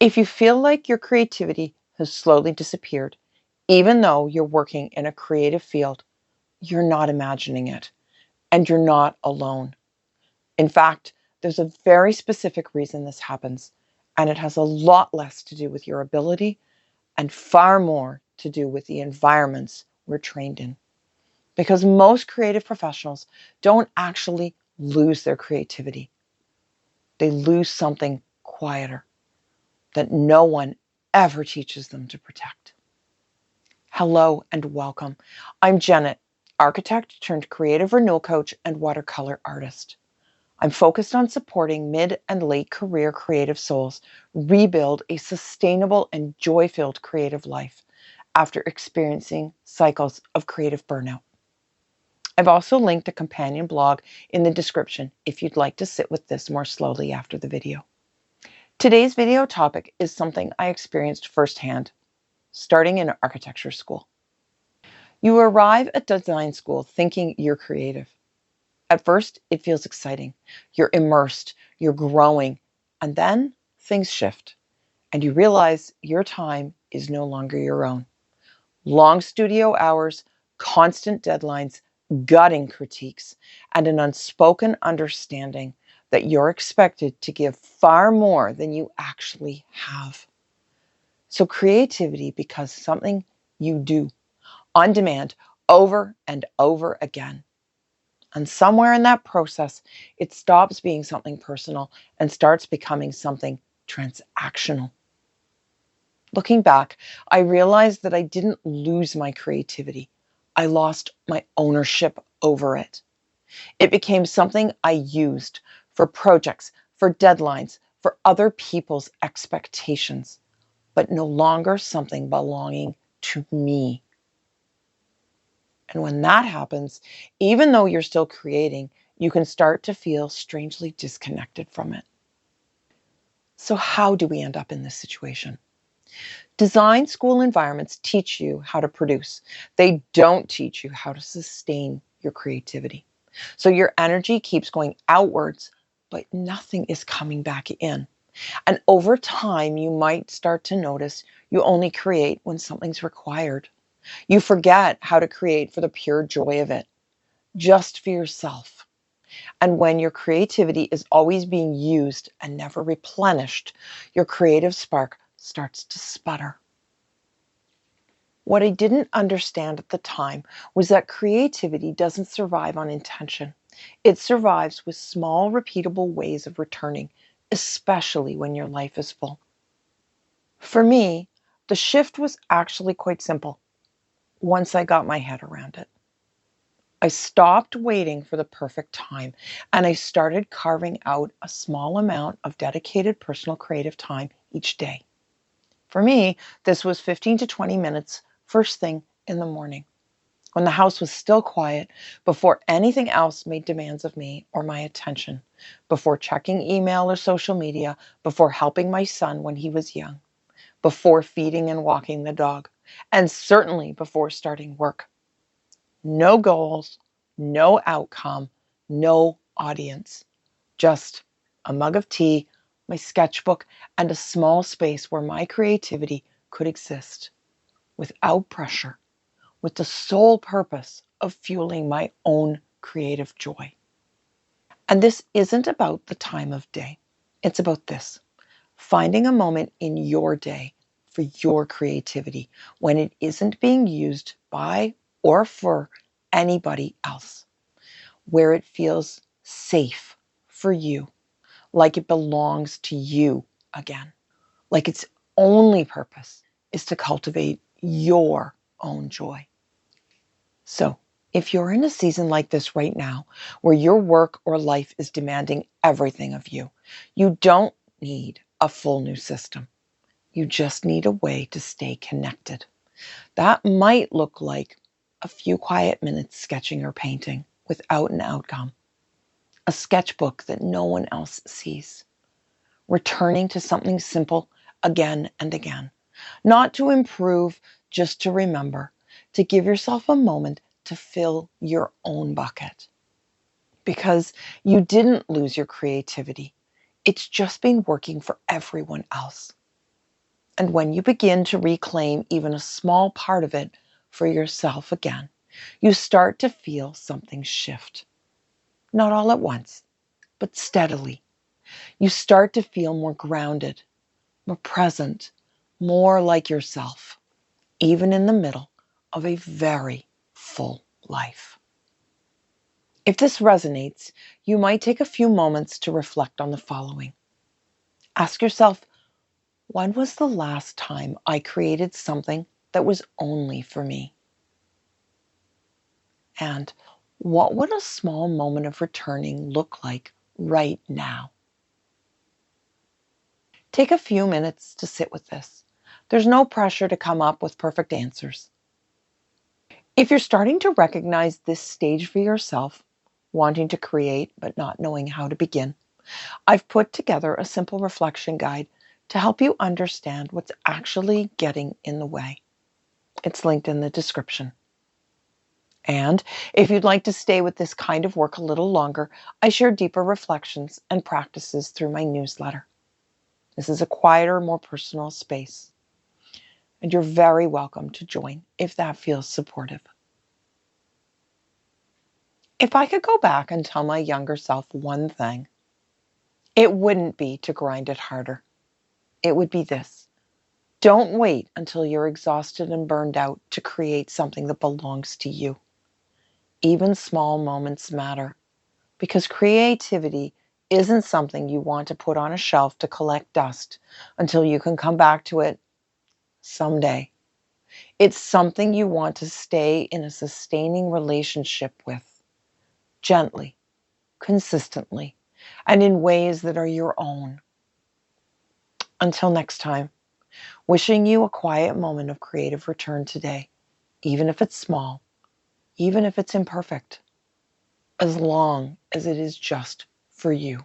If you feel like your creativity has slowly disappeared, even though you're working in a creative field, you're not imagining it and you're not alone. In fact, there's a very specific reason this happens, and it has a lot less to do with your ability and far more to do with the environments we're trained in. Because most creative professionals don't actually lose their creativity. They lose something quieter that no one ever teaches them to protect. Hello and welcome. I'm Janet, architect turned creative renewal coach and watercolor artist. I'm focused on supporting mid and late career creative souls rebuild a sustainable and joy-filled creative life after experiencing cycles of creative burnout. I've also linked a companion blog in the description if you'd like to sit with this more slowly after the video. Today's video topic is something I experienced firsthand, starting in architecture school. You arrive at design school thinking you're creative. At first, it feels exciting. You're immersed, you're growing, and then things shift, and you realize your time is no longer your own. Long studio hours, constant deadlines, gutting critiques, and an unspoken understanding that you're expected to give far more than you actually have. So creativity becomes something you do on demand over and over again. And somewhere in that process, it stops being something personal and starts becoming something transactional. Looking back, I realized that I didn't lose my creativity. I lost my ownership over it. It became something I used for projects, for deadlines, for other people's expectations, but no longer something belonging to me. And when that happens, even though you're still creating, you can start to feel strangely disconnected from it. So how do we end up in this situation? Design school environments teach you how to produce. They don't teach you how to sustain your creativity. So your energy keeps going outwards, but nothing is coming back in. And over time, you might start to notice you only create when something's required. You forget how to create for the pure joy of it, just for yourself. And when your creativity is always being used and never replenished, your creative spark starts to sputter. What I didn't understand at the time was that creativity doesn't survive on intention. It survives with small, repeatable ways of returning, especially when your life is full. For me, the shift was actually quite simple once I got my head around it. I stopped waiting for the perfect time and I started carving out a small amount of dedicated personal creative time each day. For me, this was 15 to 20 minutes first thing in the morning, when the house was still quiet, before anything else made demands of me or my attention, before checking email or social media, before helping my son when he was young, before feeding and walking the dog, and certainly before starting work. No goals, no outcome, no audience, just a mug of tea, my sketchbook, and a small space where my creativity could exist without pressure, with the sole purpose of fueling my own creative joy. And this isn't about the time of day. It's about this: finding a moment in your day for your creativity when it isn't being used by or for anybody else, where it feels safe for you, like it belongs to you again, like its only purpose is to cultivate your own joy. So, if you're in a season like this right now, where your work or life is demanding everything of you, you don't need a full new system. You just need a way to stay connected. That might look like a few quiet minutes sketching or painting without an outcome, a sketchbook that no one else sees, returning to something simple again and again, not to improve, just to remember, to give yourself a moment to fill your own bucket. Because you didn't lose your creativity. It's just been working for everyone else. And when you begin to reclaim even a small part of it for yourself again, you start to feel something shift. Not all at once, but steadily. You start to feel more grounded, more present, more like yourself, even in the middle of a very full life. If this resonates, you might take a few moments to reflect on the following. Ask yourself, when was the last time I created something that was only for me? And what would a small moment of returning look like right now? Take a few minutes to sit with this. There's no pressure to come up with perfect answers. If you're starting to recognize this stage for yourself, wanting to create but not knowing how to begin, I've put together a simple reflection guide to help you understand what's actually getting in the way. It's linked in the description. And if you'd like to stay with this kind of work a little longer, I share deeper reflections and practices through my newsletter. This is a quieter, more personal space. And you're very welcome to join if that feels supportive. If I could go back and tell my younger self one thing, it wouldn't be to grind it harder. It would be this. Don't wait until you're exhausted and burned out to create something that belongs to you. Even small moments matter, because creativity isn't something you want to put on a shelf to collect dust until you can come back to it someday. It's something you want to stay in a sustaining relationship with, gently, consistently, and in ways that are your own. Until next time, wishing you a quiet moment of creative return today, even if it's small, even if it's imperfect, as long as it is just for you.